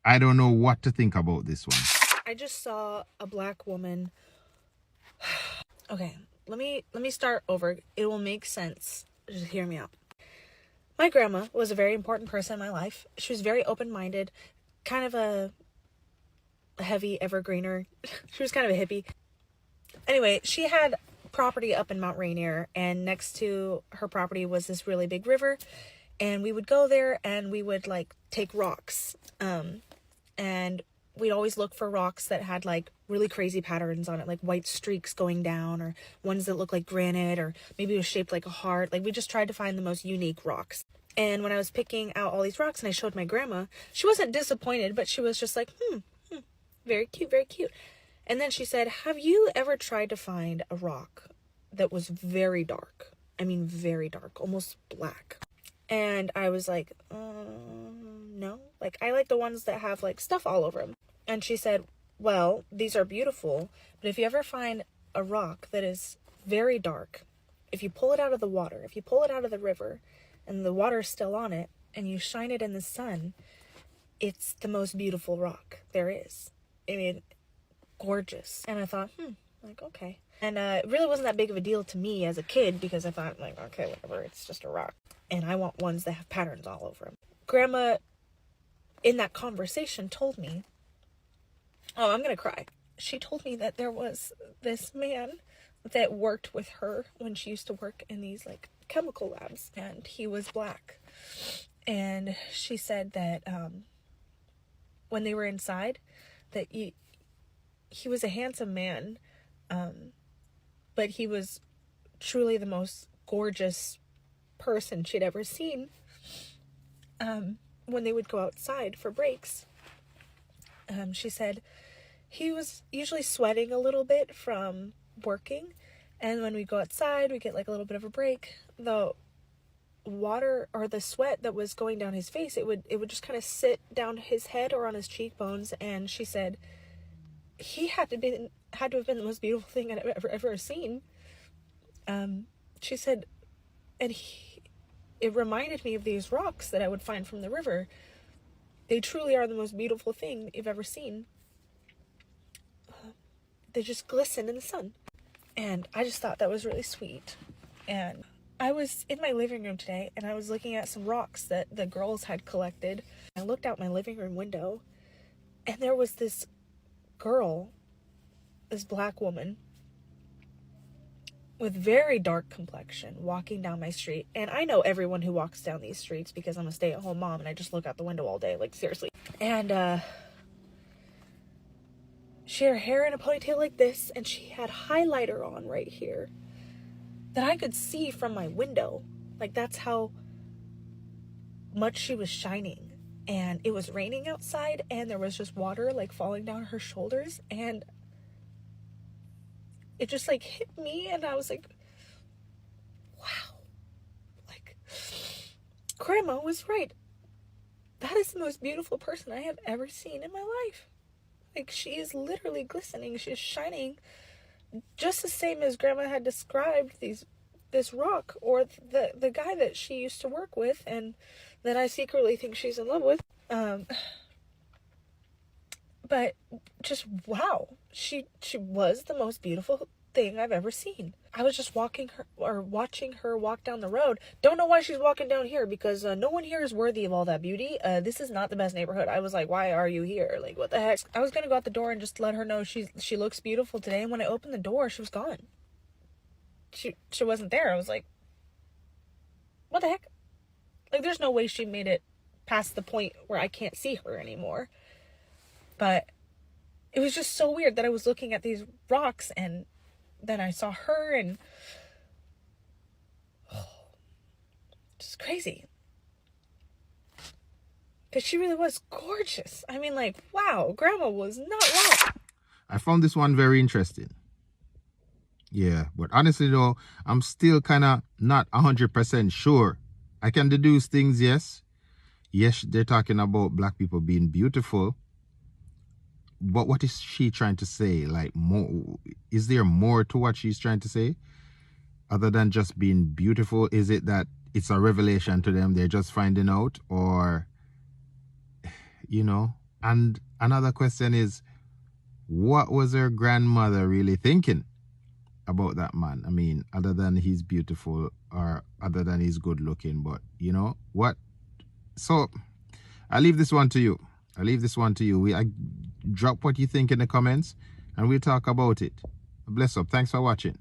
I don't know what to think about this one. I just saw a black woman. Okay, let me start over. It will make sense. Just hear me out. My grandma was a very important person in my life. She was very open-minded, kind of a heavy evergreener. She was kind of a hippie. Anyway, she had property up in Mount Rainier, and next to her property was this really big river, and we would go there and we would like take rocks. And we'd always look for rocks that had like really crazy patterns on it, like white streaks going down, or ones that look like granite, or maybe it was shaped like a heart. Like we just tried to find the most unique rocks. And when I was picking out all these rocks and I showed my grandma, she wasn't disappointed, but she was just like, very cute, very cute. And then she said, have you ever tried to find a rock that was very dark? I mean, very dark, almost black. And I was like, no. Like, I like the ones that have like stuff all over them. And she said, well, these are beautiful, but if you ever find a rock that is very dark, if you pull it out of the water, if you pull it out of the river, and the water is still on it, and you shine it in the sun, it's the most beautiful rock there is. I mean, gorgeous. And I thought, like, okay. And it really wasn't that big of a deal to me as a kid, because I thought, like, okay, whatever, it's just a rock. And I want ones that have patterns all over them. Grandma, in that conversation, told me, oh, I'm gonna cry. She told me that there was this man that worked with her when she used to work in these, like, chemical labs, and he was black. And she said that when they were inside, that he was a handsome man, but he was truly the most gorgeous person she'd ever seen. When they would go outside for breaks, she said he was usually sweating a little bit from working, and when we go outside, we get like a little bit of a break. The water or the sweat that was going down his face, it would just kind of sit down his head or on his cheekbones. And she said he had to have been the most beautiful thing I'd ever seen. She said, and it reminded me of these rocks that I would find from the river. They truly are the most beautiful thing you've ever seen. They just glisten in the sun. And I just thought that was really sweet. And I was in my living room today, and I was looking at some rocks that the girls had collected. I looked out my living room window, and there was this girl, this black woman, with very dark complexion, walking down my street. And I know everyone who walks down these streets because I'm a stay-at-home mom and I just look out the window all day, like, seriously. And she had her hair in a ponytail like this, and she had highlighter on right here that I could see from my window. Like, that's how much she was shining. And it was raining outside, and there was just water like falling down her shoulders, and it just like hit me, and I was like, wow, like, Grandma was right. That is the most beautiful person I have ever seen in my life. Like, she is literally glistening. She's shining just the same as Grandma had described this rock, or the guy that she used to work with and that I secretly think she's in love with. But just wow, she was the most beautiful thing I've ever seen. I was just watching her walk down the road. Don't know why she's walking down here, because no one here is worthy of all that beauty. This is not the best neighborhood. I was like, why are you here? Like, what the heck? I was gonna go out the door and just let her know she looks beautiful today. And when I opened the door, she was gone. She wasn't there. I was like, what the heck? Like, there's no way she made it past the point where I can't see her anymore. But it was just so weird that I was looking at these rocks, and then I saw her, and just crazy. Because she really was gorgeous. I mean, like, wow, Grandma was not wrong. I found this one very interesting. Yeah, but honestly though, I'm still kind of not 100% sure. I can deduce things, yes. Yes, they're talking about black people being beautiful. But what is she trying to say? Like, more, is there more to what she's trying to say? Other than just being beautiful? Is it that it's a revelation to them, they're just finding out? Or, you know, And another question is, what was her grandmother really thinking about that man? I mean, other than he's beautiful or other than he's good looking, but you know what? So I leave this one to you. I drop what you think in the comments and we'll talk about it. Bless up. Thanks for watching.